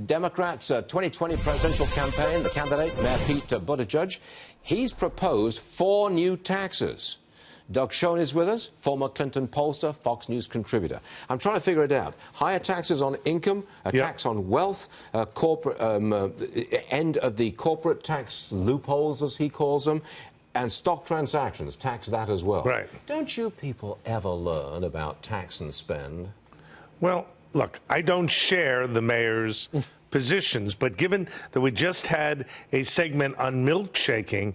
Democrats' 2020 presidential campaign, the candidate, Mayor Pete Buttigieg, he's proposed 4 new taxes. Doug Schoen is with us, former Clinton pollster, Fox News contributor. I'm trying to figure it out. Higher taxes on income, a tax on wealth, corporate end of the corporate tax loopholes, as he calls them, and stock transactions, tax that as well. Right. Don't you people ever learn about tax and spend? Well, look, I don't share the mayor's positions, but given that we just had a segment on milkshaking,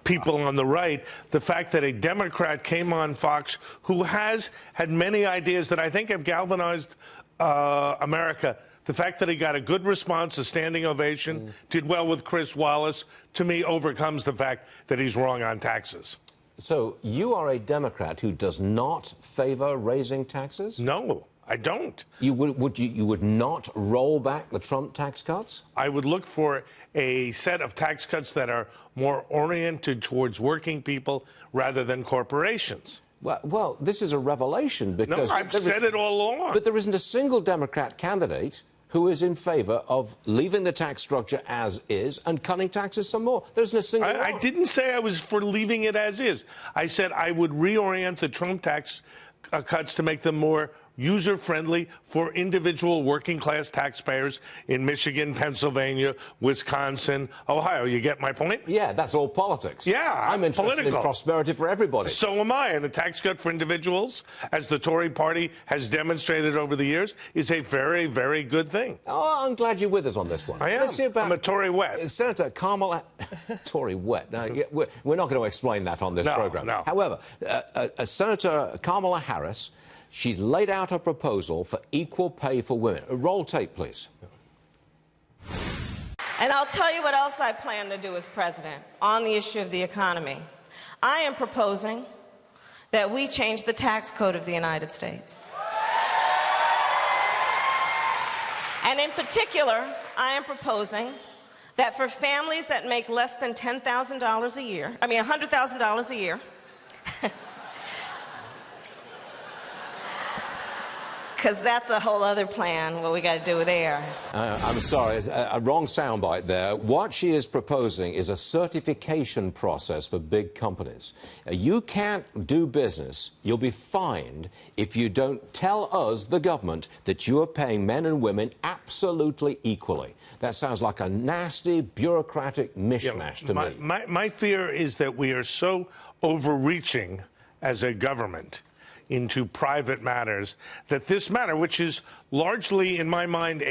people on the right, the fact that a Democrat came on Fox who has had many ideas that I think have galvanized America, the fact that he got a good response, a standing ovation, did well with Chris Wallace, to me overcomes the fact that he's wrong on taxes. So you are a Democrat who does not favor raising taxes? No, I don't. You would not roll back the Trump tax cuts? I would look for a set of tax cuts that are more oriented towards working people rather than corporations. Well, this is a revelation because... No, I've said it all along. But there isn't a single Democrat candidate who is in favor of leaving the tax structure as is and cutting taxes some more. There isn't a single one. I didn't say I was for leaving it as is. I said I would reorient the Trump tax cuts to make them more user-friendly for individual working-class taxpayers in Michigan, Pennsylvania, Wisconsin, Ohio. You get my point? Yeah, that's all politics. Yeah, I'm interested in prosperity for everybody. So am I. And a tax cut for individuals, as the Tory party has demonstrated over the years, is a very, very good thing. Oh, I'm glad you're with us on this one. I am. Let's see about I'm a Tory wet. Senator Kamala... Tory wet. Now, we're not going to explain that on this program. No. However, Senator Kamala Harris... she's laid out a proposal for equal pay for women. Roll tape, please. And I'll tell you what else I plan to do as president on the issue of the economy. I am proposing that we change the tax code of the United States. And in particular, I am proposing that for families that make less than $10,000 a year, $100,000 a year, because that's a whole other plan, what we got to do there. I'm sorry, a wrong soundbite there. What she is proposing is a certification process for big companies. You can't do business, you'll be fined if you don't tell us, the government, that you are paying men and women absolutely equally. That sounds like a nasty, bureaucratic mishmash to me. My fear is that we are so overreaching as a government into private matters, that this matter, which is largely, in my mind,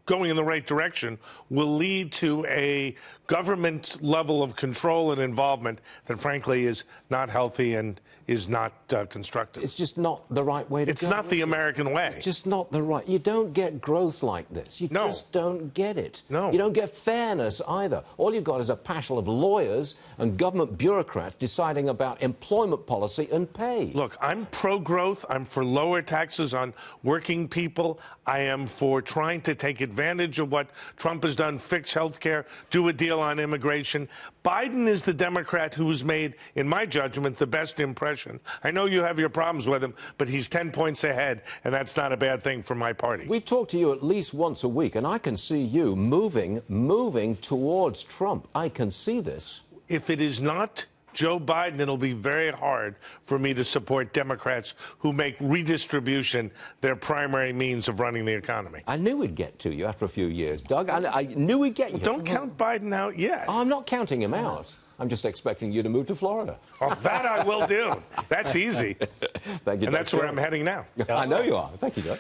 going in the right direction, will lead to a government level of control and involvement that, frankly, is not healthy and is not constructive. It's just not the right way to go. It's not the American way. It's just not the right... You don't get growth like this. You just don't get it. No. You don't get fairness either. All you've got is a passel of lawyers and government bureaucrats deciding about employment policy and pay. Look, I'm pro-growth. I'm for lower taxes on working people. I am for trying to take advantage of what Trump has done, fix health care, do a deal on immigration. Biden is the Democrat who's made, in my judgment, the best impression. I know you have your problems with him, but he's 10 points ahead, and that's not a bad thing for my party. We talk to you at least once a week, and I can see you moving towards Trump. I can see this. If it is not Joe Biden, it'll be very hard for me to support Democrats who make redistribution their primary means of running the economy. I knew we'd get to you after a few years, Doug. I knew we'd get you. Don't count Biden out yet. I'm not counting him out. I'm just expecting you to move to Florida. Oh, that I will do. That's easy. Thank you, and that's where I'm heading now. I know you are. Thank you, Doug.